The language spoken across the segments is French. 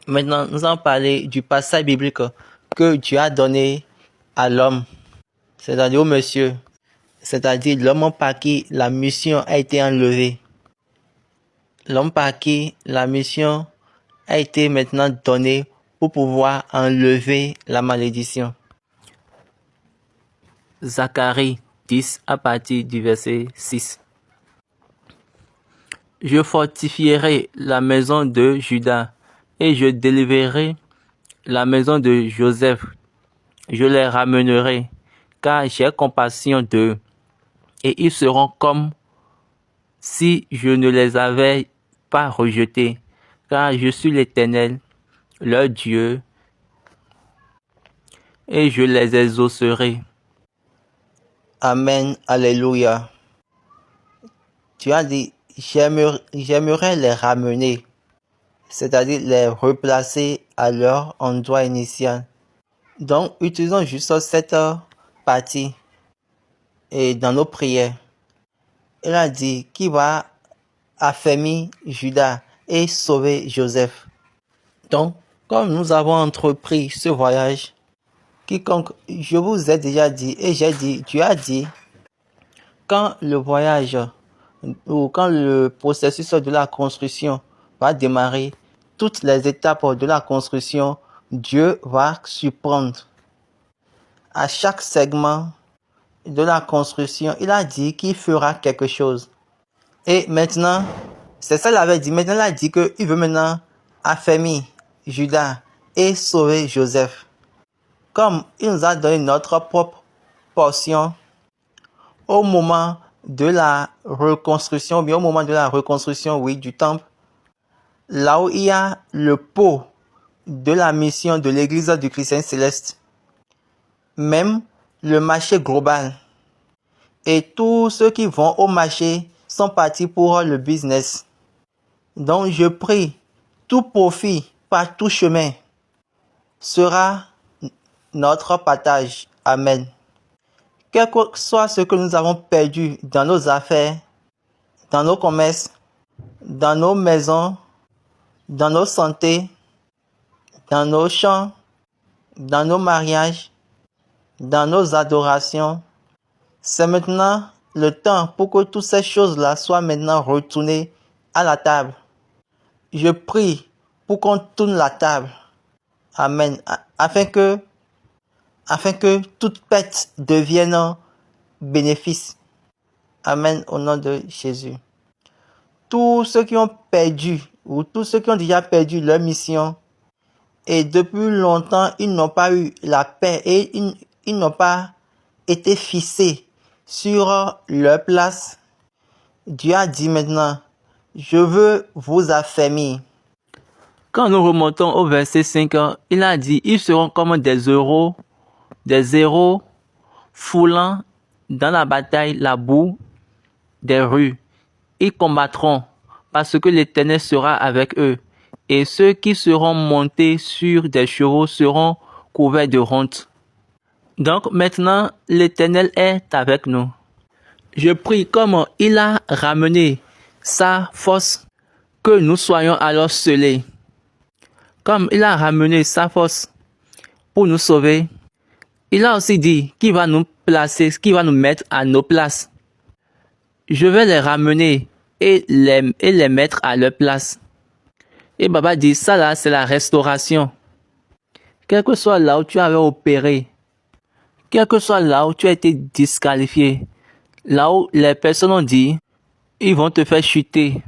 Maintenant, nous allons parler du passage biblique que Dieu a donné à l'homme, c'est-à-dire au monsieur, c'est-à-dire l'homme par qui la mission a été enlevée. L'homme par qui la mission a été maintenant donnée pour pouvoir enlever la malédiction. Zacharie 10 à partir du verset 6. Je fortifierai la maison de Juda et je délivrerai la maison de Joseph. Je les ramènerai, car j'ai compassion d'eux, et ils seront comme si je ne les avais pas rejetés, car je suis l'Éternel, leur Dieu, et je les exaucerai. Amen, alléluia. Tu as dit, j'aimerais les ramener, c'est-à-dire les replacer à leur endroit initial. Donc, utilisons juste cette partie et dans nos prières. Il a dit qu'il va affermir Judas et sauver Joseph. Donc, comme nous avons entrepris ce voyage, quiconque, je vous ai déjà dit, et j'ai dit, tu as dit, quand le voyage ou quand le processus de la construction va démarrer, toutes les étapes de la construction, Dieu va surprendre. À chaque segment de la construction, il a dit qu'il fera quelque chose. Et maintenant, c'est ça qu'il avait dit. Maintenant, il a dit qu'il veut maintenant affermir Judas et sauver Joseph. Comme il nous a donné notre propre portion au moment de la reconstruction, bien au moment de la reconstruction, oui, du temple, là où il y a le pot de la mission de l'église du Christ céleste, même le marché global. Et tous ceux qui vont au marché sont partis pour le business. Donc je prie, tout profit par tout chemin sera notre partage. Amen. Quel que soit ce que nous avons perdu dans nos affaires, dans nos commerces, dans nos maisons, dans nos santé, dans nos champs, dans nos mariages, dans nos adorations, c'est maintenant le temps pour que toutes ces choses-là soient maintenant retournées à la table. Je prie pour qu'on tourne la table. Amen. Afin que toute perte devienne bénéfice. Amen au nom de Jésus. Tous ceux qui ont perdu ou tous ceux qui ont déjà perdu leur mission et depuis longtemps ils n'ont pas eu la paix et ils n'ont pas été fixés sur leur place. Dieu a dit maintenant, je veux vous affermir. Quand nous remontons au verset 5, il a dit, ils seront comme des héros foulant dans la bataille la boue des rues. Ils combattront parce que l'Éternel sera avec eux. Et ceux qui seront montés sur des chevaux seront couverts de honte. Donc maintenant, l'Éternel est avec nous. Je prie comme il a ramené sa force, que nous soyons alors scellés. Comme il a ramené sa force pour nous sauver, il a aussi dit qu'il va nous placer, qu'il va nous mettre à nos places. Je vais les ramener et les mettre à leur place. Et Baba dit, ça là, c'est la restauration. Quel que soit là où tu avais opéré, quel que soit là où tu as été disqualifié, là où les personnes ont dit, ils vont te faire chuter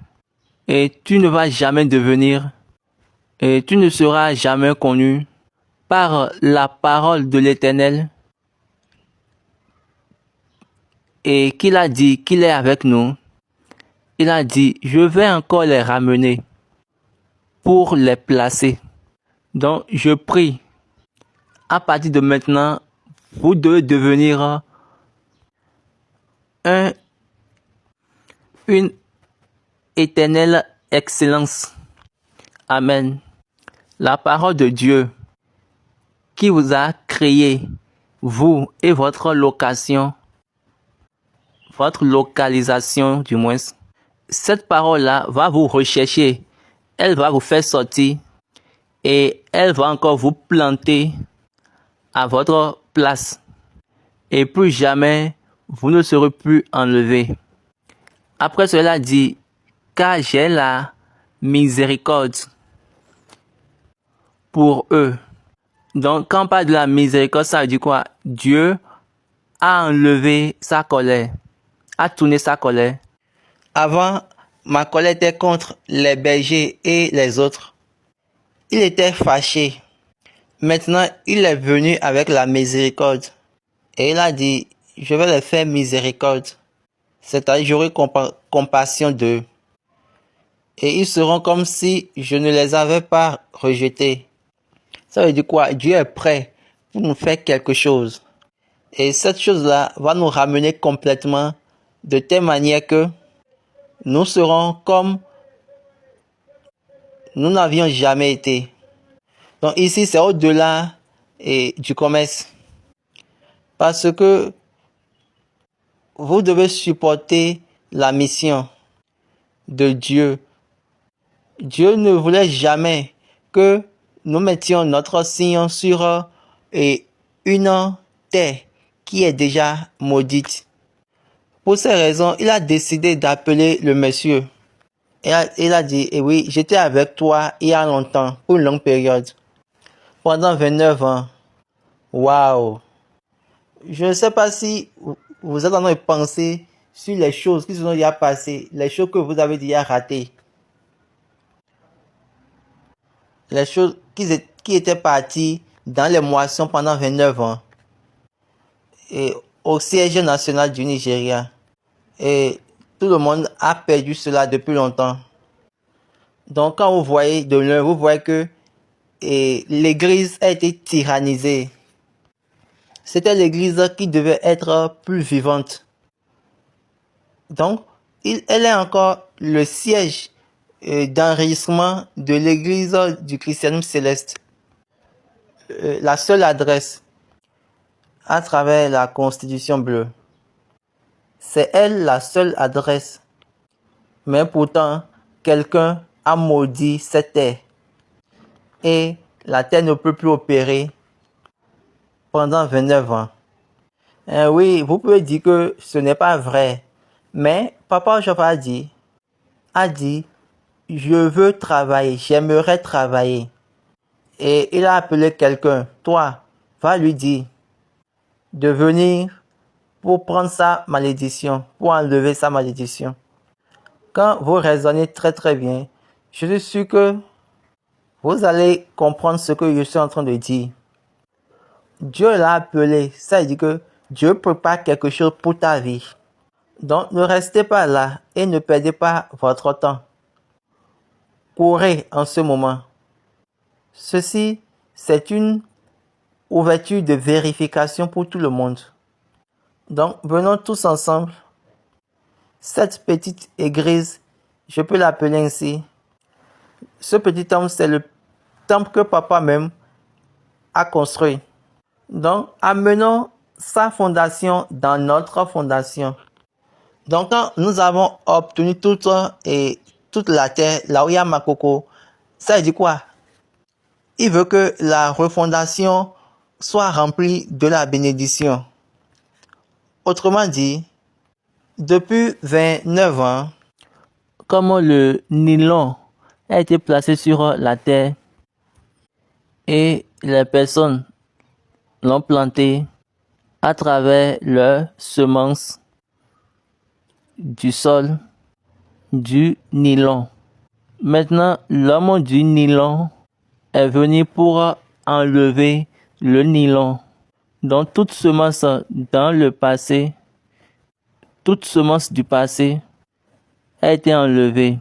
et tu ne vas jamais devenir et tu ne seras jamais connu par la parole de l'Éternel et qu'il a dit qu'il est avec nous. Il a dit, je vais encore les ramener pour les placer. Donc, je prie, à partir de maintenant, vous devez devenir une éternelle excellence. Amen. La parole de Dieu qui vous a créé, vous et votre localisation du moins, cette parole-là va vous rechercher, elle va vous faire sortir et elle va encore vous planter à votre place. Et plus jamais, vous ne serez plus enlevé. Après cela dit, car j'ai la miséricorde pour eux. Donc, quand on parle de la miséricorde, ça veut dire quoi? Dieu a enlevé sa colère, a tourné sa colère. Avant, ma colère était contre les bergers et les autres. Il était fâché. Maintenant, il est venu avec la miséricorde. Et il a dit, je vais les faire miséricorde. C'est-à-dire, j'aurai compassion d'eux. Et ils seront comme si je ne les avais pas rejetés. Ça veut dire quoi? Dieu est prêt pour nous faire quelque chose. Et cette chose-là va nous ramener complètement de telle manière que nous serons comme nous n'avions jamais été. Donc ici, c'est au-delà du commerce. Parce que vous devez supporter la mission de Dieu. Dieu ne voulait jamais que nous mettions notre signe sur une terre qui est déjà maudite. Pour ces raisons, il a décidé d'appeler le monsieur. Il a dit, eh oui, j'étais avec toi il y a longtemps, pour une longue période. Pendant 29 ans. Waouh! Je ne sais pas si vous êtes en train de penser sur les choses qui se sont déjà passées, les choses que vous avez déjà ratées. Les choses qui étaient parties dans les moissons pendant 29 ans. Et au siège national du Nigeria. Et tout le monde a perdu cela depuis longtemps. Donc quand vous voyez de loin, vous voyez que l'église a été tyrannisée. C'était l'église qui devait être plus vivante. Donc, elle est encore le siège d'enregistrement de l'église du christianisme céleste. La seule adresse à travers la Constitution bleue. C'est elle la seule adresse. Mais pourtant, quelqu'un a maudit cette terre. Et la terre ne peut plus opérer pendant 29 ans. Oui, vous pouvez dire que ce n'est pas vrai. Mais Papa Job a dit, je veux travailler, j'aimerais travailler. Et il a appelé quelqu'un, toi, va lui dire de venir pour prendre sa malédiction, pour enlever sa malédiction. Quand vous raisonnez très très bien, je suis sûr que vous allez comprendre ce que je suis en train de dire. Dieu l'a appelé, ça veut dire que Dieu prépare quelque chose pour ta vie. Donc ne restez pas là et ne perdez pas votre temps. Courez en ce moment. Ceci, c'est une ouverture de vérification pour tout le monde. Donc venons tous ensemble. Cette petite église, je peux l'appeler ainsi. Ce petit temple, c'est le temple que papa même a construit. Donc, amenons sa fondation dans notre fondation. Donc, quand nous avons obtenu toute la terre, là où il y a Makoko, ça veut dire quoi? Il veut que la refondation soit remplie de la bénédiction. Autrement dit, depuis 29 ans, comme le nylon a été placé sur la terre et les personnes l'ont planté à travers leurs semences du sol du nylon. Maintenant, l'homme du nylon est venu pour enlever le nylon. Donc, toute semence dans le passé, toute semence du passé a été enlevée.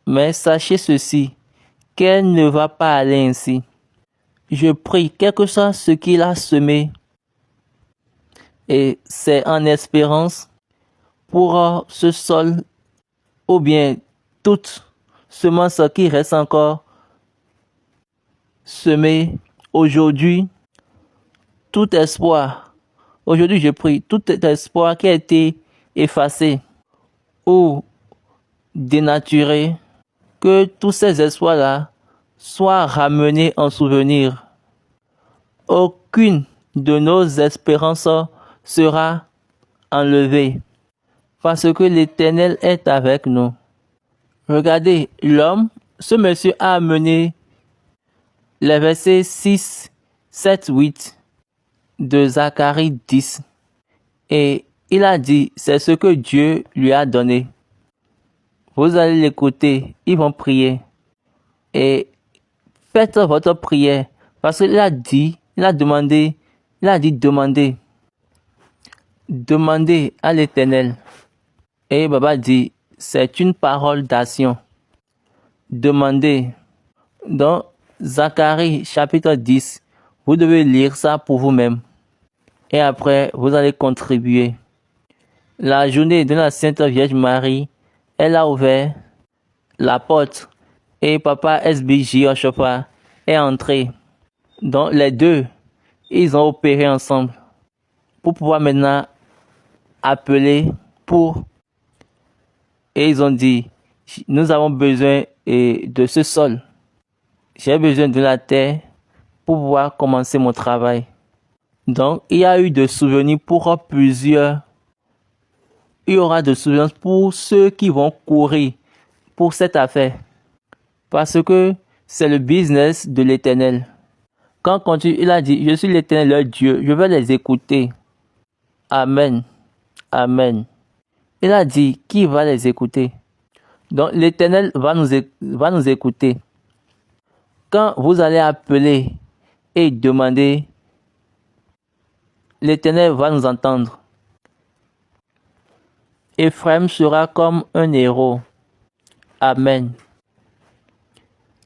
Mais sachez ceci, qu'elle ne va pas aller ainsi. Je prie, quel que soit ce qu'il a semé, et c'est en espérance pour ce sol, ou bien toute semence qui reste encore semée aujourd'hui, tout espoir. Aujourd'hui, je prie, tout espoir qui a été effacé ou dénaturé, que tous ces espoirs-là soit ramenée en souvenir. Aucune de nos espérances sera enlevée, parce que l'Éternel est avec nous. Regardez, ce monsieur a amené les versets 6, 7, 8 de Zacharie 10. Et il a dit, c'est ce que Dieu lui a donné. Vous allez l'écouter, ils vont prier. Et faites votre prière, parce qu'il a dit, demandez. Demandez à l'Éternel. Et Baba dit, c'est une parole d'action. Demandez. Dans Zacharie chapitre 10, vous devez lire ça pour vous-même. Et après, vous allez contribuer. La journée de la Sainte Vierge Marie, elle a ouvert la porte. Et Papa SBJ Oshofa est entré. Donc les deux, ils ont opéré ensemble. Pour pouvoir maintenant appeler pour... Et ils ont dit, nous avons besoin de ce sol. J'ai besoin de la terre pour pouvoir commencer mon travail. Donc, il y a eu de souvenirs pour plusieurs. Il y aura de souvenirs pour ceux qui vont courir pour cette affaire. Parce que c'est le business de l'Éternel. Quand il a dit, je suis l'Éternel leur Dieu, je vais les écouter. Amen. Amen. Il a dit, qui va les écouter? Donc l'Éternel va nous écouter. Quand vous allez appeler et demander, l'Éternel va nous entendre. Ephraim sera comme un héros. Amen.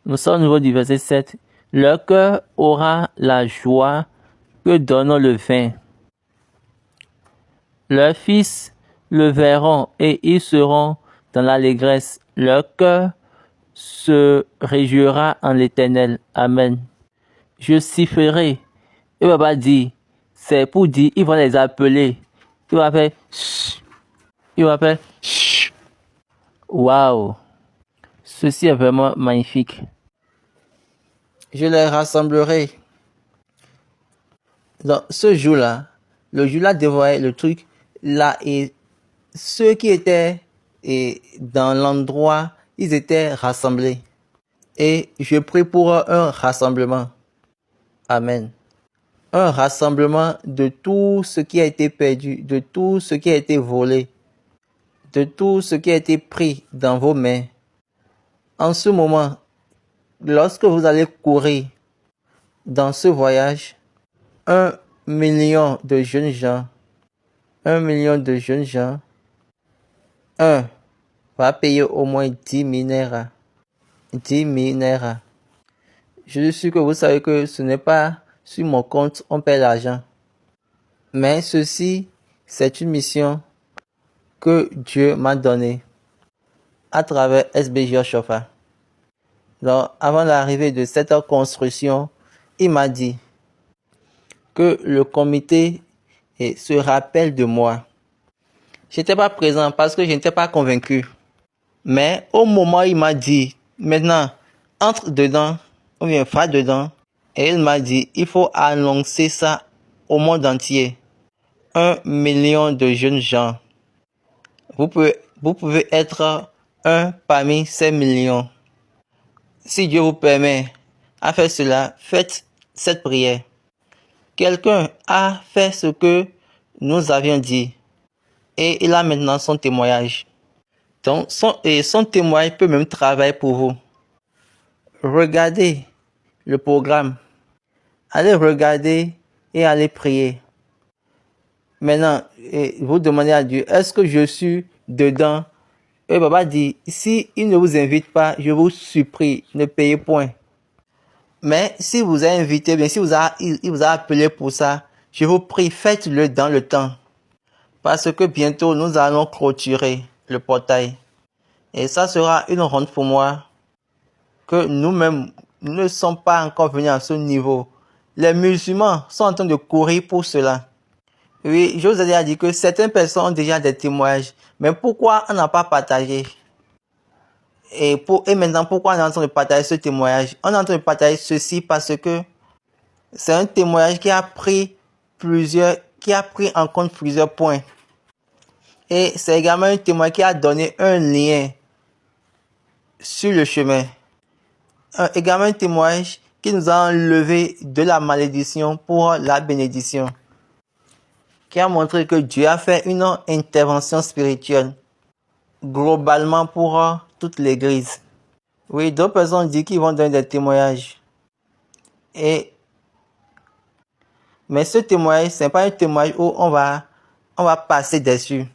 Nous sommes au niveau du verset 7. Leur cœur aura la joie que donne le vin. Leurs fils le verront et ils seront dans l'allégresse. Leur cœur se réjouira en l'Éternel. Amen. Je sifflerai. Et Baba dit, c'est pour dire, il va les appeler. Il va faire chut. Il va faire chut. Waouh. Ceci est vraiment magnifique. Je les rassemblerai. Donc, ce jour-là, le jour-là dévoilait le truc là et ceux qui étaient dans l'endroit, ils étaient rassemblés. Et je prie pour un rassemblement. Amen. Un rassemblement de tout ce qui a été perdu, de tout ce qui a été volé, de tout ce qui a été pris dans vos mains. En ce moment, lorsque vous allez courir dans ce voyage, 1 million de jeunes gens, 1 million de jeunes gens, va payer au moins 10 000 naira. 10 000 naira. Je suis sûr que vous savez que ce n'est pas sur mon compte on paie l'argent. Mais ceci, c'est une mission que Dieu m'a donnée à travers SBJ Oshofa. Donc, avant l'arrivée de cette construction, il m'a dit que le comité se rappelle de moi. Je n'étais pas présent parce que je n'étais pas convaincu. Mais au moment où il m'a dit, maintenant, entre dedans, ou bien va dedans, et il m'a dit, il faut annoncer ça au monde entier. 1 million de jeunes gens. Vous pouvez être un parmi ces millions. Si Dieu vous permet à faire cela, faites cette prière. Quelqu'un a fait ce que nous avions dit. Et il a maintenant son témoignage. Donc, son témoignage peut même travailler pour vous. Regardez le programme. Allez regarder et allez prier. Maintenant, vous demandez à Dieu, est-ce que je suis dedans? Et Baba dit, si il ne vous invite pas, je vous supplie, ne payez point. Mais si vous avez invité, bien si il vous a appelé pour ça, je vous prie, faites-le dans le temps. Parce que bientôt, nous allons clôturer le portail. Et ça sera une honte pour moi que nous-mêmes ne sommes pas encore venus à ce niveau. Les musulmans sont en train de courir pour cela. Oui, je vous ai déjà dit que certaines personnes ont déjà des témoignages. Mais pourquoi on n'a pas partagé? Et maintenant, pourquoi on est en train de partager ce témoignage? On est en train de partager ceci parce que c'est un témoignage qui a pris en compte plusieurs points. Et c'est également un témoignage qui a donné un lien sur le chemin. Également un témoignage qui nous a enlevé de la malédiction pour la bénédiction. Qui a montré que Dieu a fait une intervention spirituelle globalement pour toute l'Église. Oui, d'autres personnes disent qu'ils vont donner des témoignages. Mais ce témoignage, ce n'est pas un témoignage où on va passer dessus.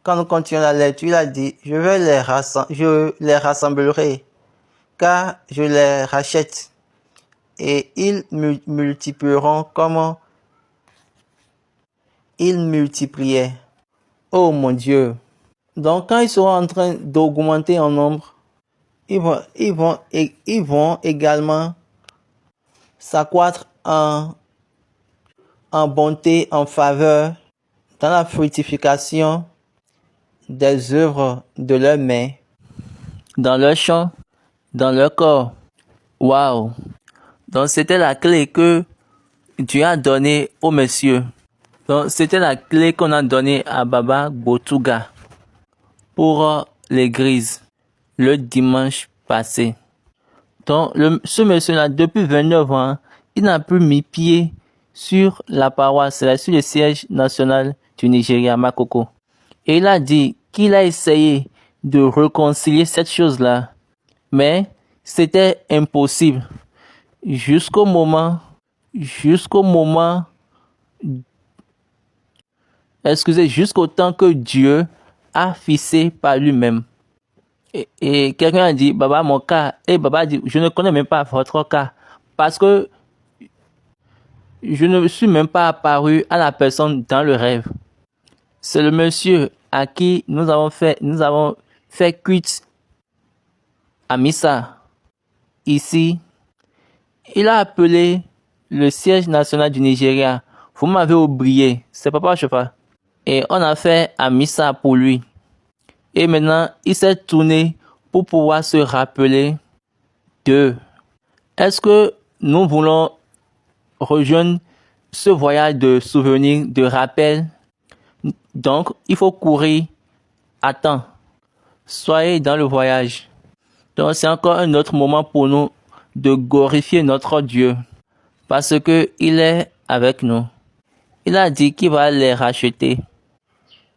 Quand nous continuons la lecture, il a dit, je les rassemblerai, car je les rachète, et ils multiplieront comme ils multipliaient. Oh mon Dieu! Donc quand ils seront en train d'augmenter en nombre, ils vont également s'accroître en bonté, en faveur, dans la fructification des œuvres de leurs mains, dans leur champ, dans leur corps. Waouh! Donc c'était la clé que Dieu a donnée au monsieur. Donc c'était la clé qu'on a donnée à Baba Botuga pour l'église le dimanche passé. Donc ce monsieur-là, depuis 29 ans, il n'a plus mis pied sur la paroisse, sur le siège national du Nigeria, Makoko. Et il a dit qu'il a essayé de réconcilier cette chose-là, mais c'était impossible. Jusqu'au moment, jusqu'au temps que Dieu a fixé par lui-même. Et quelqu'un a dit, Baba, mon cas. Et Baba dit, je ne connais même pas votre cas. Parce que je ne suis même pas apparu à la personne dans le rêve. C'est le monsieur à qui nous avons fait cuite à Missa. Ici, il a appelé le siège national du Nigeria. Vous m'avez oublié. C'est Papa Chofa. Et on a fait à Missa pour lui. Et maintenant, il s'est tourné pour pouvoir se rappeler de... Est-ce que nous voulons rejoindre ce voyage de souvenirs, de rappel? Donc, il faut courir à temps. Soyez dans le voyage. Donc, c'est encore un autre moment pour nous de glorifier notre Dieu. Parce que il est avec nous. Il a dit qu'il va les racheter.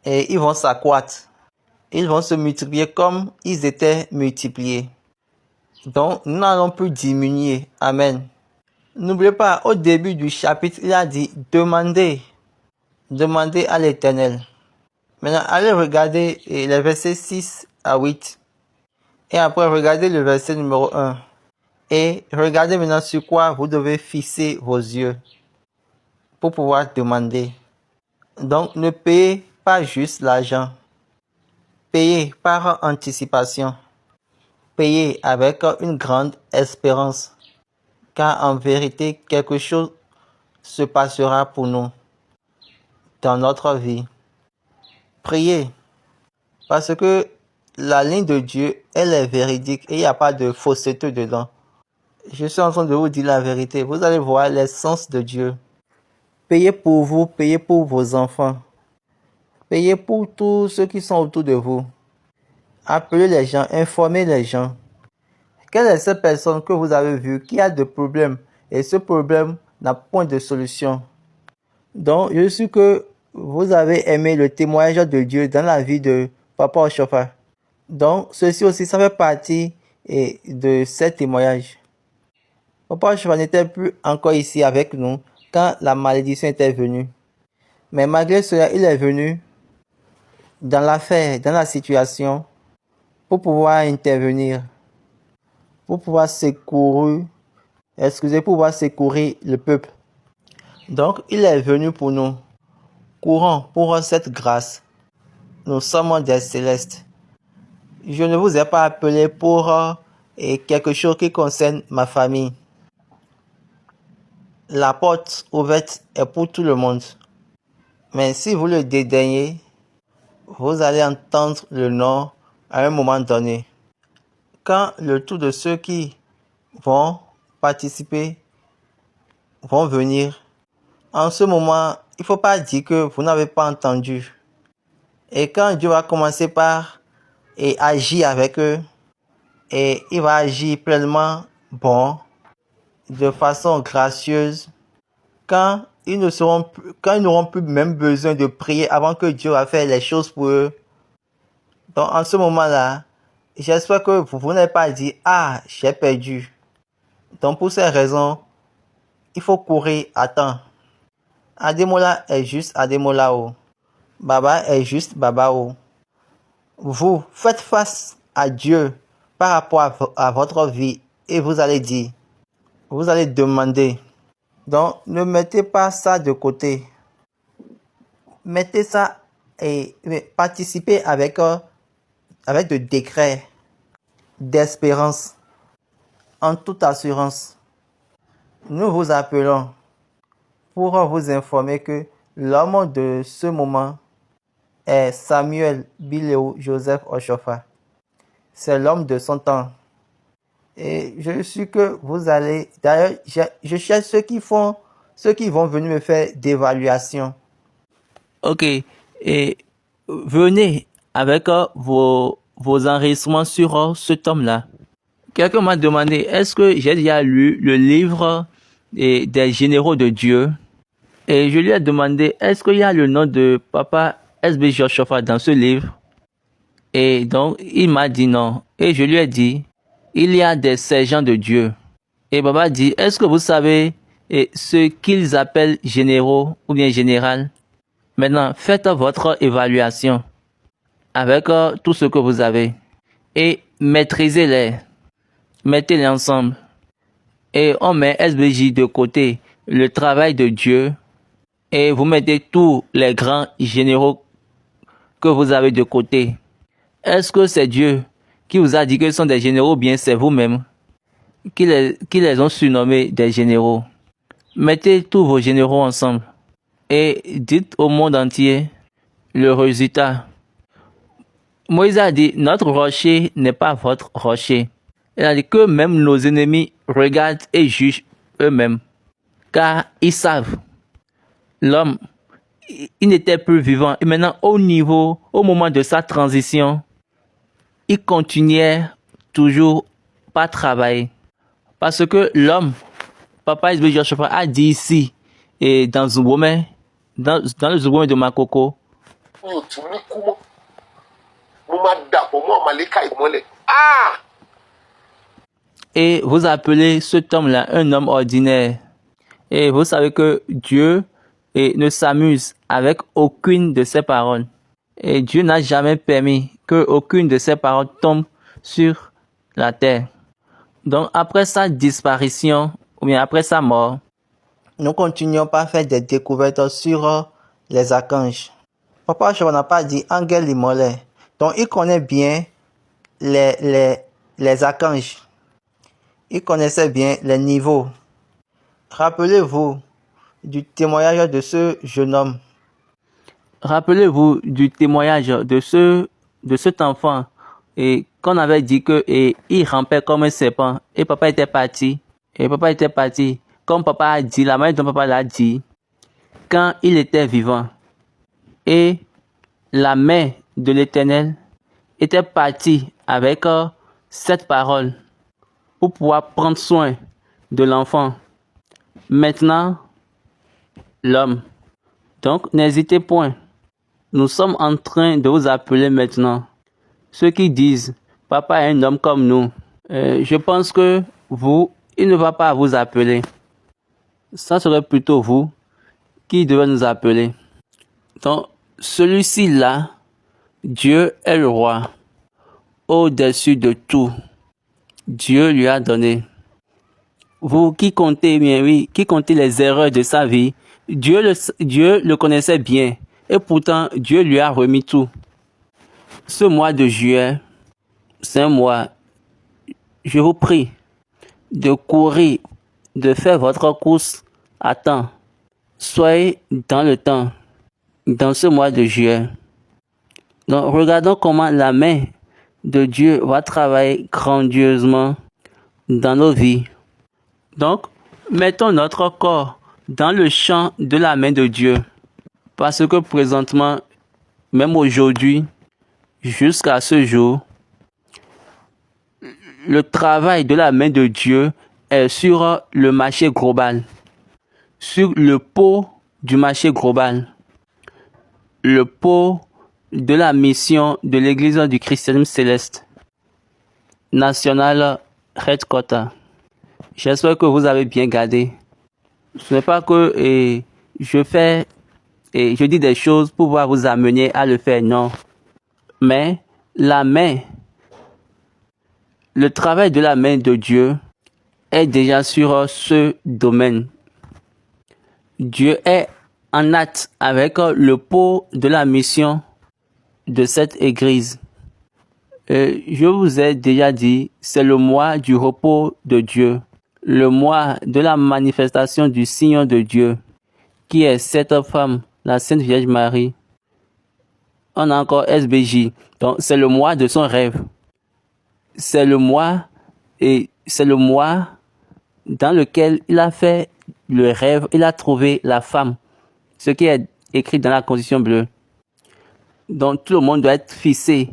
Et ils vont s'accroître. Ils vont se multiplier comme ils étaient multipliés. Donc, nous n'allons plus diminuer. Amen. N'oubliez pas, au début du chapitre, il a dit, demandez à l'Éternel. Maintenant, allez regarder les versets 6 à 8. Et après, regardez le verset numéro 1. Et regardez maintenant sur quoi vous devez fixer vos yeux pour pouvoir demander. Donc, ne payez pas juste l'argent. Payez par anticipation. Payez avec une grande espérance. Car en vérité, quelque chose se passera pour nous dans notre vie. Priez. Parce que la ligne de Dieu, elle est véridique et il n'y a pas de fausseté dedans. Je suis en train de vous dire la vérité. Vous allez voir l'essence de Dieu. Payez pour vous, payez pour vos enfants. Payez pour tous ceux qui sont autour de vous. Appelez les gens, informez les gens. Quelle est cette personne que vous avez vue qui a des problèmes et ce problème n'a point de solution? Donc, je suis que vous avez aimé le témoignage de Dieu dans la vie de Papa Oshofa. Donc, ceci aussi, ça fait partie de ce témoignage. Papa Oshofa n'était plus encore ici avec nous quand la malédiction était venue. Mais malgré cela, il est venu dans l'affaire, dans la situation, pour pouvoir intervenir, pour pouvoir secourir le peuple. Donc, il est venu pour nous. Courons pour cette grâce. Nous sommes des célestes. Je ne vous ai pas appelé pour quelque chose qui concerne ma famille. La porte ouverte est pour tout le monde. Mais si vous le dédaignez, vous allez entendre le nom à un moment donné. quand le tour de ceux qui vont participer vont venir, en ce moment, il ne faut pas dire que vous n'avez pas entendu. Et quand Dieu va commencer par agir avec eux, et il va agir pleinement bon, de façon gracieuse, quand ils n'auront plus même besoin de prier avant que Dieu va faire les choses pour eux. Donc en ce moment-là, j'espère que vous n'avez pas dit « Ah, j'ai perdu ». Donc pour ces raisons, il faut courir à temps. Ademola est juste Ademola. Baba est juste Baba. Vous faites face à Dieu par rapport à votre vie et vous allez dire, vous allez demander. Donc ne mettez pas ça de côté. Mettez ça et participez avec de décrets d'espérance, en toute assurance. Nous vous appelons pour vous informer que l'homme de ce moment est Samuel Bileo Joseph Oshofa. C'est l'homme de son temps. Et je suis que vous allez... D'ailleurs, je cherche ceux qui vont venir me faire d'évaluation. Ok. Et venez avec vos enregistrements sur ce tome-là. Quelqu'un m'a demandé, est-ce que j'ai déjà lu le livre des généraux de Dieu? Et je lui ai demandé, est-ce qu'il y a le nom de Papa S.B. Oshofa dans ce livre? Et donc, il m'a dit non. Et je lui ai dit, il y a des sergents de Dieu. Et Baba dit, est-ce que vous savez ce qu'ils appellent généraux ou bien général? Maintenant, faites votre évaluation avec tout ce que vous avez. Et maîtrisez-les. Mettez-les ensemble. Et on met SBJ de côté, le travail de Dieu. Et vous mettez tous les grands généraux que vous avez de côté. Est-ce que c'est Dieu qui vous a dit que ce sont des généraux ou bien c'est vous-même qui les ont surnommés des généraux? Mettez tous vos généraux ensemble et dites au monde entier le résultat. Moïse a dit, notre rocher n'est pas votre rocher. Il a dit que même nos ennemis regardent et jugent eux-mêmes, car ils savent. L'homme, il n'était plus vivant. Et maintenant, au moment de sa transition, il continuait toujours pas travailler. Parce que l'homme, Papa S.B. Oshofa a dit ici, et dans Zubome, dans le Zubome de Makoko, et vous appelez cet homme-là un homme ordinaire. Et vous savez que Dieu ne s'amuse avec aucune de ses paroles. Et Dieu n'a jamais permis qu'aucune de ses paroles tombe sur la terre. Donc après sa disparition, ou bien après sa mort, nous continuons par faire des découvertes sur les archanges. Papa Oshofa n'a pas dit Angel Limolé. Donc il connaît bien les archanges. Il connaissait bien les niveaux. Rappelez-vous du témoignage de ce jeune homme. Rappelez-vous du témoignage de cet enfant et qu'on avait dit que il rampait comme un serpent et papa était parti. Et papa était parti. Comme papa a dit, la mère de papa l'a dit, quand il était vivant. Et la main de l'Éternel était partie avec cette parole pour pouvoir prendre soin de l'enfant. Maintenant, l'homme. Donc, n'hésitez point. Nous sommes en train de vous appeler maintenant. Ceux qui disent, papa est un homme comme nous. Je pense que il ne va pas vous appeler. Ça serait plutôt vous qui devez nous appeler. Donc, celui-ci là, Dieu est le roi. Au-dessus de tout, Dieu lui a donné. Vous qui comptez, bien oui, qui comptez les erreurs de sa vie, Dieu le connaissait bien. Et pourtant, Dieu lui a remis tout. Ce mois de juillet, c'est un mois, je vous prie de courir, de faire votre course à temps. Soyez dans le temps, dans ce mois de juillet. Donc, regardons comment la main de Dieu va travailler grandiosement dans nos vies. Donc, mettons notre corps dans le champ de la main de Dieu. Parce que présentement, même aujourd'hui, jusqu'à ce jour, le travail de la main de Dieu est sur le marché global, sur le pot du marché global, le pot de la mission de l'Église du christianisme céleste, National Headquarter. J'espère que vous avez bien gardé. Ce n'est pas que je dis des choses pour pouvoir vous amener à le faire, non. Mais la main, le travail de la main de Dieu est déjà sur ce domaine. Dieu est en acte avec le pot de la mission de cette église. Je vous ai déjà dit, c'est le mois du repos de Dieu, le mois de la manifestation du signe de Dieu, qui est cette femme, la Sainte Vierge Marie. On a encore SBJ, donc c'est le mois de son rêve. C'est le mois dans lequel il a fait le rêve, il a trouvé la femme, ce qui est écrit dans la Constitution bleue. Donc tout le monde doit être fixé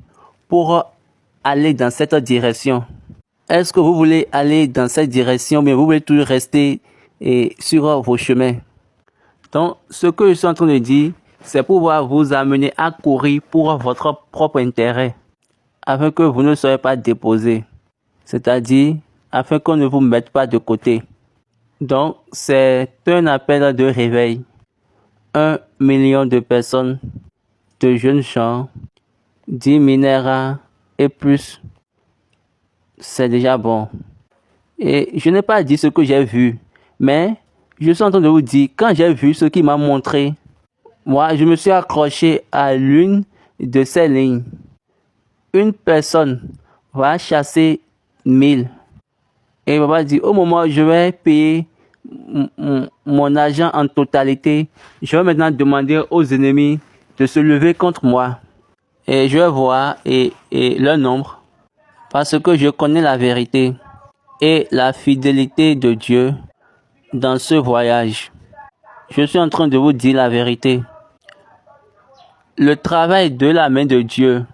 pour aller dans cette direction. Est-ce que vous voulez aller dans cette direction, mais vous voulez toujours rester sur vos chemins? Donc ce que je suis en train de dire, c'est pouvoir vous amener à courir pour votre propre intérêt, afin que vous ne soyez pas déposés, c'est-à-dire afin qu'on ne vous mette pas de côté. Donc c'est un appel de réveil. 1 million de personnes, de jeunes gens, 10 minéraux et plus, c'est déjà bon. Et je n'ai pas dit ce que j'ai vu, mais je suis en train de vous dire, quand j'ai vu ce qu'il m'a montré, moi, je me suis accroché à l'une de ces lignes. Une personne va chasser 1000. Et il va dire, au moment où je vais payer mon argent en totalité, je vais maintenant demander aux ennemis de se lever contre moi. Et je vais voir leur nombre, parce que je connais la vérité et la fidélité de Dieu dans ce voyage. Je suis en train de vous dire la vérité. Le travail de la main de Dieu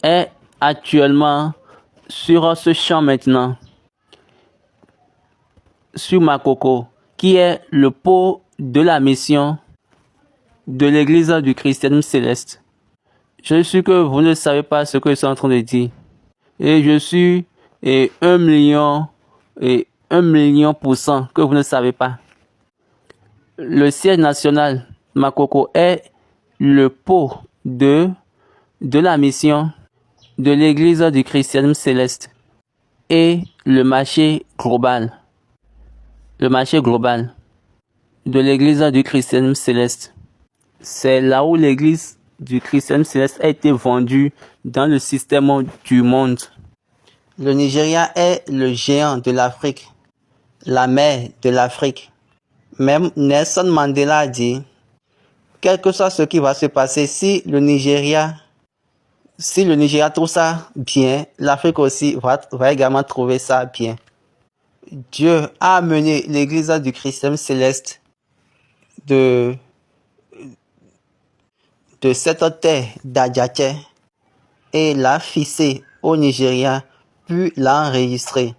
est actuellement sur ce champ maintenant, sur Makoko, qui est le pot de la mission de l'Église du christianisme céleste. Je suis sûr que vous ne savez pas ce que je suis en train de dire. Et je suis 1 million et 1 million % que vous ne savez pas. Le siège national Makoko est le pot de la mission de l'Église du christianisme céleste et le marché global de l'Église du christianisme céleste. C'est là où l'Église du christianisme céleste a été vendue dans le système du monde. Le Nigeria est le géant de l'Afrique, la mère de l'Afrique. Même Nelson Mandela a dit, quel que soit ce qui va se passer, si le Nigeria trouve ça bien, l'Afrique aussi va également trouver ça bien. Dieu a amené l'Église du christianisme céleste de cette terre d'Adjaké et l'a fixé au Nigeria, puis l'a enregistré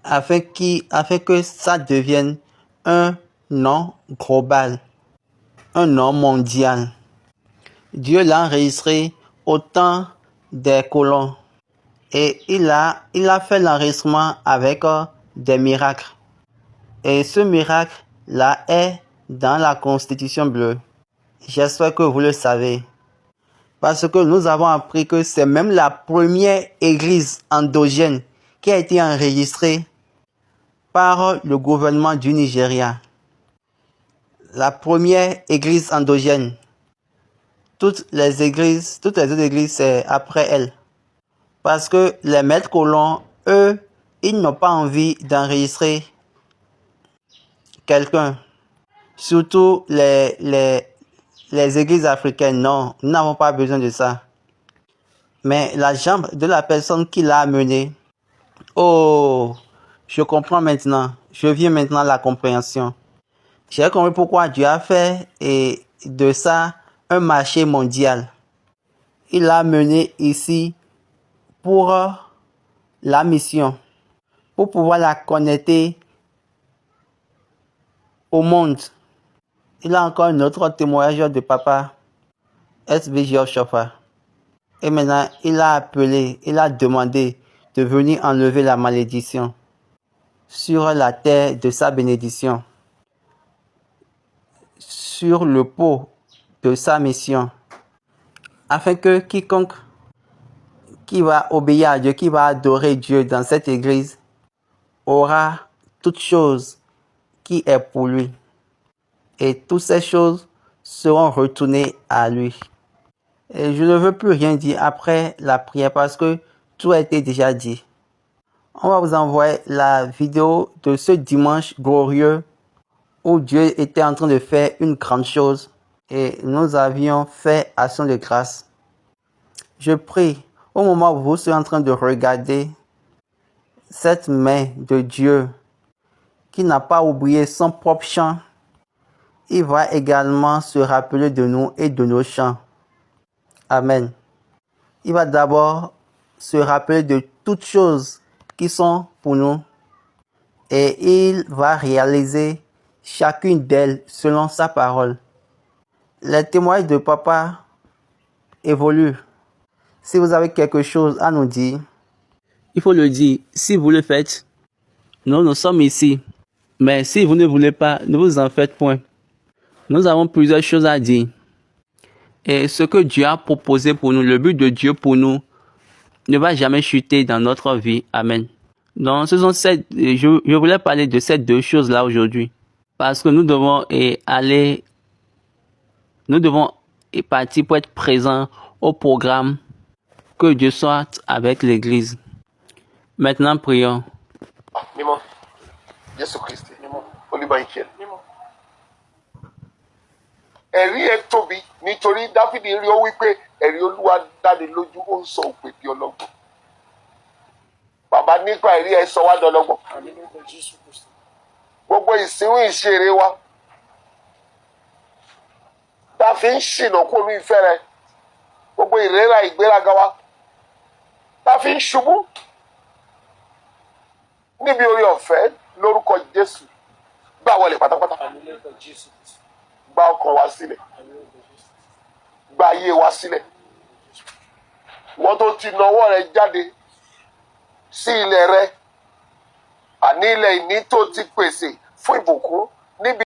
afin que ça devienne un nom global, un nom mondial. Dieu l'a enregistré au temps des colons et il a fait l'enregistrement avec des miracles. Et ce miracle-là est dans la Constitution bleue. J'espère que vous le savez. Parce que nous avons appris que c'est même la première église endogène qui a été enregistrée par le gouvernement du Nigeria. La première église endogène. Toutes les autres églises, c'est après elle. Parce que les maîtres colons, eux, ils n'ont pas envie d'enregistrer quelqu'un. Surtout les églises africaines, non, nous n'avons pas besoin de ça. mais la jambe de la personne qui l'a amené. Oh, je comprends maintenant. Je viens maintenant à la compréhension. J'ai compris pourquoi Dieu a fait de ça un marché mondial. Il l'a mené ici pour la mission, pour pouvoir la connecter au monde. Il a encore un autre témoignage de papa, S.B. George Chauffard. Et maintenant, il a appelé, il a demandé de venir enlever la malédiction sur la terre de sa bénédiction, sur le pot de sa mission, afin que quiconque qui va obéir à Dieu, qui va adorer Dieu dans cette église, aura toute chose qui est pour lui. Et toutes ces choses seront retournées à lui. Et je ne veux plus rien dire après la prière parce que tout a été déjà dit. On va vous envoyer la vidéo de ce dimanche glorieux où Dieu était en train de faire une grande chose et nous avions fait action de grâce. Je prie, au moment où vous serez en train de regarder cette main de Dieu qui n'a pas oublié son propre chant, il va également se rappeler de nous et de nos chants. Amen. Il va d'abord se rappeler de toutes choses qui sont pour nous et il va réaliser chacune d'elles selon sa parole. Les témoignages de papa évoluent. Si vous avez quelque chose à nous dire, il faut le dire. Si vous le faites, nous sommes ici. Mais si vous ne voulez pas, ne vous en faites point. Nous avons plusieurs choses à dire. Et ce que Dieu a proposé pour nous, le but de Dieu pour nous, ne va jamais chuter dans notre vie. Amen. Donc, ce sont je voulais parler de ces deux choses-là aujourd'hui. Parce que nous devons partir pour être présents au programme. Que Dieu soit avec l'Église. Maintenant, prions. Jésus-Christ, Olúbáyìíkẹ́. Ẹ̀rí ẹ̀ tóbi nítorí Dáfídì rí ó wípé ẹ̀rí Olúwa dáni lójú ó ń sọ òpè bí ọlọ́gbọ́n. Bàbá nípa ẹ̀rí ẹ̀ sọ wá dọlọ́gbọ́n. Gbogbo ìsìnwó ìṣeré wa tá a fi ń ṣìnà kó ní ìfẹ́ rẹ. Gbogbo ìrẹ́ra ìgbéraga wa tá a fi ń ṣubú níbi orí ọ̀fẹ́ lórúkọ Jésù gbà wọlé pátápátá. Gba ọkàn wa sílẹ̀, gba ayé wa sílẹ̀. Wọ́n tó ti nawọ́ rẹ jáde sí ilẹ̀ rẹ àní ilẹ̀ ìní tó ti pèsè fún ìbùkún níbi.